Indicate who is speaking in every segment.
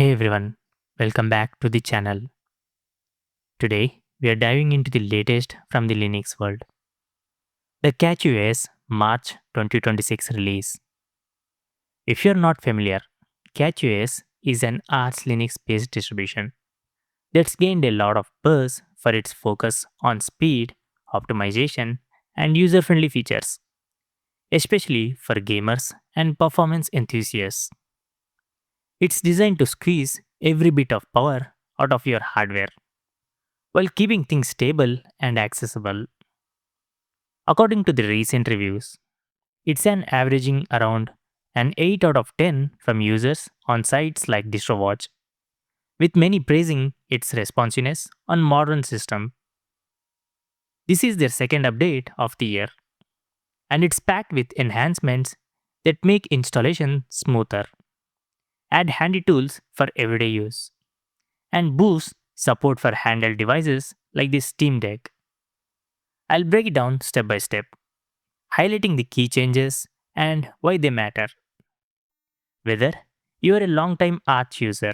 Speaker 1: Hey everyone, welcome back to the channel. Today we are diving into the latest from the Linux world, the CachyOS March 2026 release. If you're not familiar, CachyOS is an Arch Linux based distribution that's gained a lot of buzz for its focus on speed, optimization, and user friendly features, especially for gamers and performance enthusiasts. It's designed to squeeze every bit of power out of your hardware while keeping things stable and accessible. According to the recent reviews, it's an averaging around an 8 out of 10 from users on sites like DistroWatch, with many praising its responsiveness on modern system. This is their second update of the year, and it's packed with enhancements that make installation smoother, add handy tools for everyday use, and boost support for handheld devices like the Steam Deck. I'll break it down step by step, highlighting the key changes and why they matter. Whether you are a long-time Arch user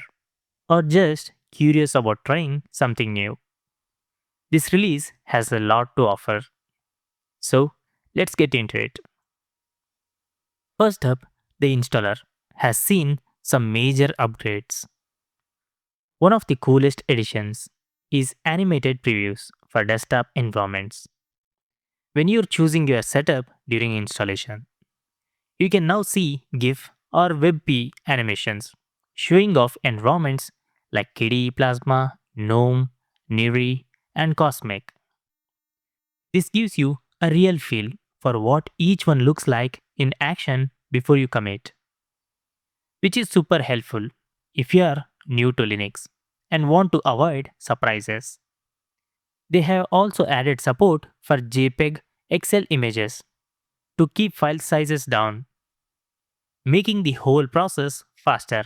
Speaker 1: or just curious about trying something new, this release has a lot to offer. So, let's get into it. First up, the installer has seen some major upgrades. One of the coolest additions is animated previews for desktop environments. When you're choosing your setup during installation, you can now see GIF or WebP animations showing off environments like KDE Plasma, GNOME, Niri, and Cosmic. This gives you a real feel for what each one looks like in action before you commit, which is super helpful if you are new to Linux and want to avoid surprises. They have also added support for JPEG XL images to keep file sizes down, making the whole process faster.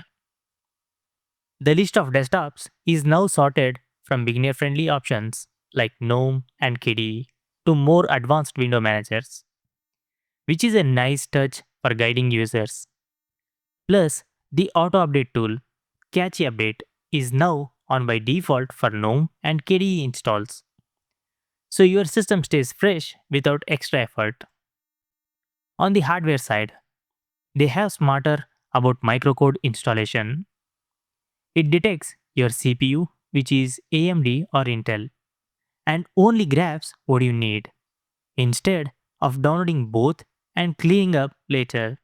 Speaker 1: The list of desktops is now sorted from beginner friendly options like GNOME and KDE to more advanced window managers, which is a nice touch for guiding users. Plus, the auto update tool, Catchy Update, is now on by default for GNOME and KDE installs, so your system stays fresh without extra effort. On the hardware side, they have smarter about microcode installation. It detects your CPU, which is AMD or Intel, and only grabs what you need, instead of downloading both and cleaning up later.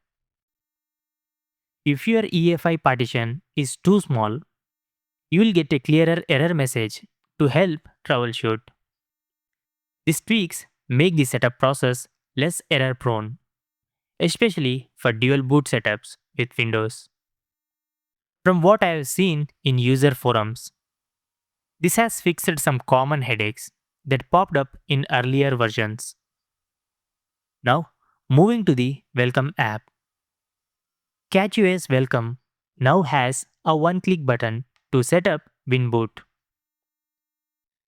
Speaker 1: If your EFI partition is too small, you will get a clearer error message to help troubleshoot. These tweaks make the setup process less error prone, especially for dual boot setups with Windows. From what I have seen in user forums, this has fixed some common headaches that popped up in earlier versions. Now, moving to the Welcome app. CachyOS-Welcome now has a one-click button to set up Winboat,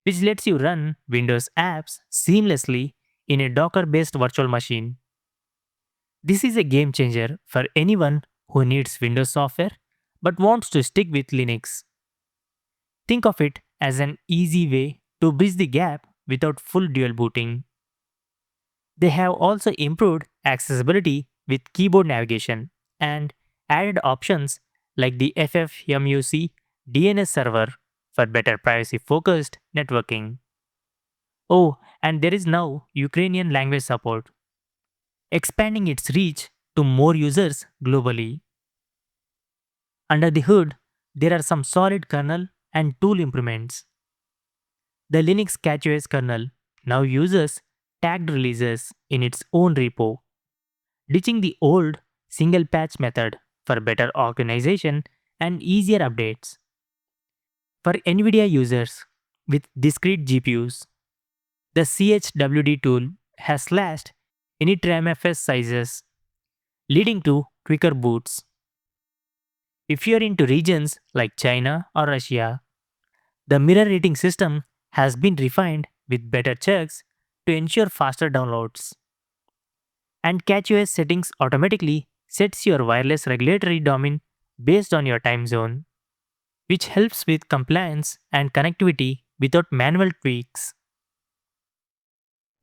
Speaker 1: which lets you run Windows apps seamlessly in a Docker-based virtual machine. This is a game changer for anyone who needs Windows software but wants to stick with Linux. Think of it as an easy way to bridge the gap without full dual booting. They have also improved accessibility with keyboard navigation and added options like the FFmpeg DNS server for better privacy focused networking. Oh, and there is now Ukrainian language support, expanding its reach to more users globally. Under the hood, there are some solid kernel and tool improvements. The Linux CatchOS kernel now uses tagged releases in its own repo, ditching the old single patch method for better organization and easier updates. For NVIDIA users with discrete GPUs, the CHWD tool has slashed initramfs sizes, leading to quicker boots. If you're into regions like China or Russia, the mirror rating system has been refined with better checks to ensure faster downloads. And CatchOS settings automatically sets your wireless regulatory domain based on your time zone. which helps with compliance and connectivity without manual tweaks.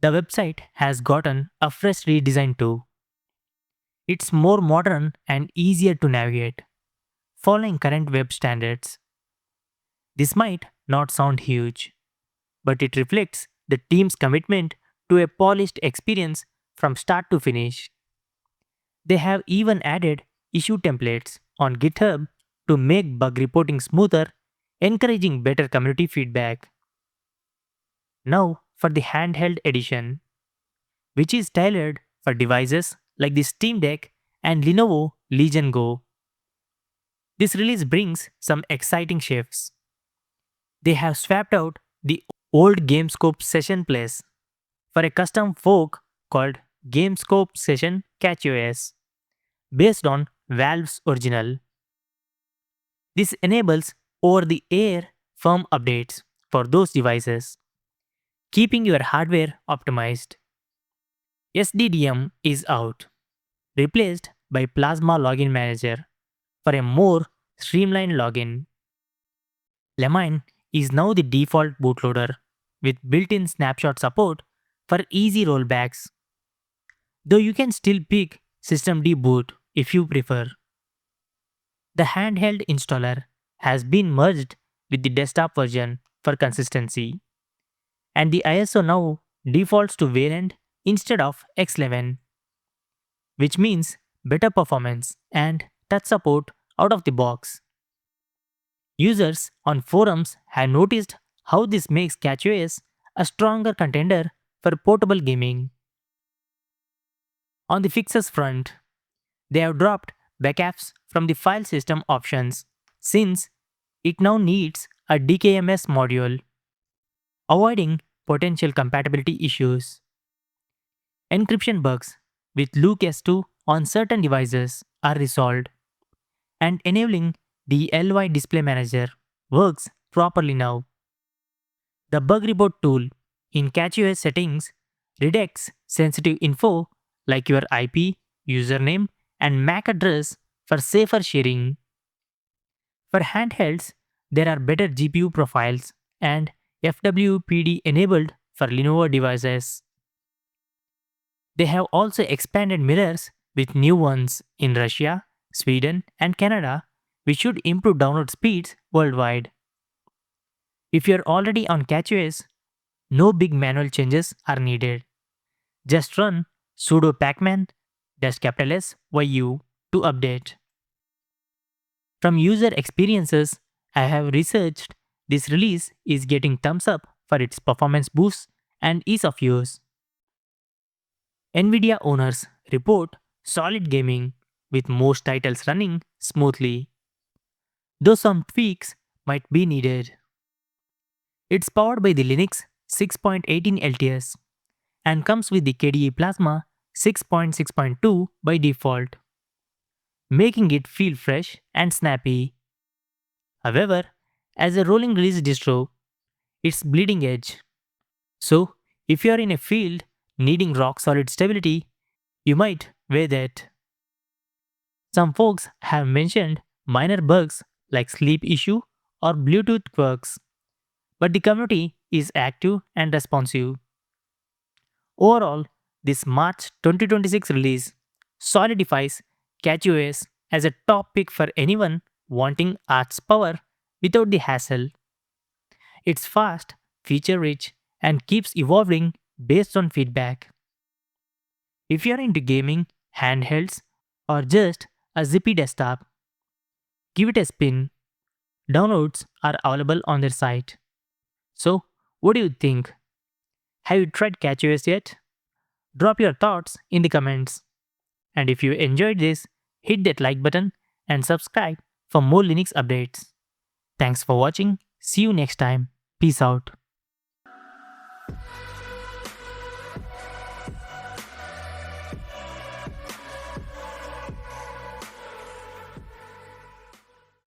Speaker 1: The website has gotten a fresh redesign too. It's more modern and easier to navigate, following current web standards. This might not sound huge, but it reflects the team's commitment to a polished experience from start to finish. They have even added issue templates on GitHub to make bug reporting smoother, encouraging better community feedback. Now, for the handheld edition, which is tailored for devices like the Steam Deck and Lenovo Legion Go. This release brings some exciting shifts. They have swapped out the old GameScope Session Place for a custom fork called GameScope Session CachyOS, based on Valve's original. This enables over-the-air firm updates for those devices, keeping your hardware optimized. SDDM is out, replaced by Plasma Login Manager for a more streamlined login. Lemine is now the default bootloader with built-in snapshot support for easy rollbacks, though you can still pick systemd boot if you prefer. The handheld installer has been merged with the desktop version for consistency, and the ISO now defaults to Variant instead of X11, which means better performance and touch support out of the box. Users on forums have noticed how this makes CachyOS a stronger contender for portable gaming. On the fixes front, they have dropped backups from the file system options since it now needs a DKMS module, avoiding potential compatibility issues. Encryption bugs with Luke S2 on certain devices are resolved, and enabling the LY Display Manager works properly now. The bug report tool in CachyOS settings redacts sensitive info like your IP, username, and MAC address for safer sharing. For handhelds, there are better GPU profiles and FWPD enabled for Lenovo devices. They have also expanded mirrors with new ones in Russia, Sweden, and Canada, which should improve download speeds worldwide. If you're already on CachyOS, no big manual changes are needed. Just run sudo pacman -SYU to update. From user experiences, I have researched this release is getting thumbs up for its performance boosts and ease of use. NVIDIA owners report solid gaming with most titles running smoothly, though some tweaks might be needed. It's powered by the Linux 6.18 LTS and comes with the KDE Plasma 6.6.2 by default, making it feel fresh and snappy. However, as a rolling release distro, it's bleeding edge. So, if you're in a field needing rock solid stability, you might weigh that. Some folks have mentioned minor bugs like sleep issue or Bluetooth quirks, but the community is active and responsive. Overall, this March 2026 release solidifies CachyOS as a top pick for anyone wanting arts power without the hassle. It's fast, feature rich, and keeps evolving based on feedback. If you're into gaming, handhelds, or just a zippy desktop, give it a spin. Downloads are available on their site. So, what do you think? Have you tried CachyOS yet? Drop your thoughts in the comments. And if you enjoyed this, hit that like button and subscribe for more Linux updates. Thanks for watching. See you next time. Peace out.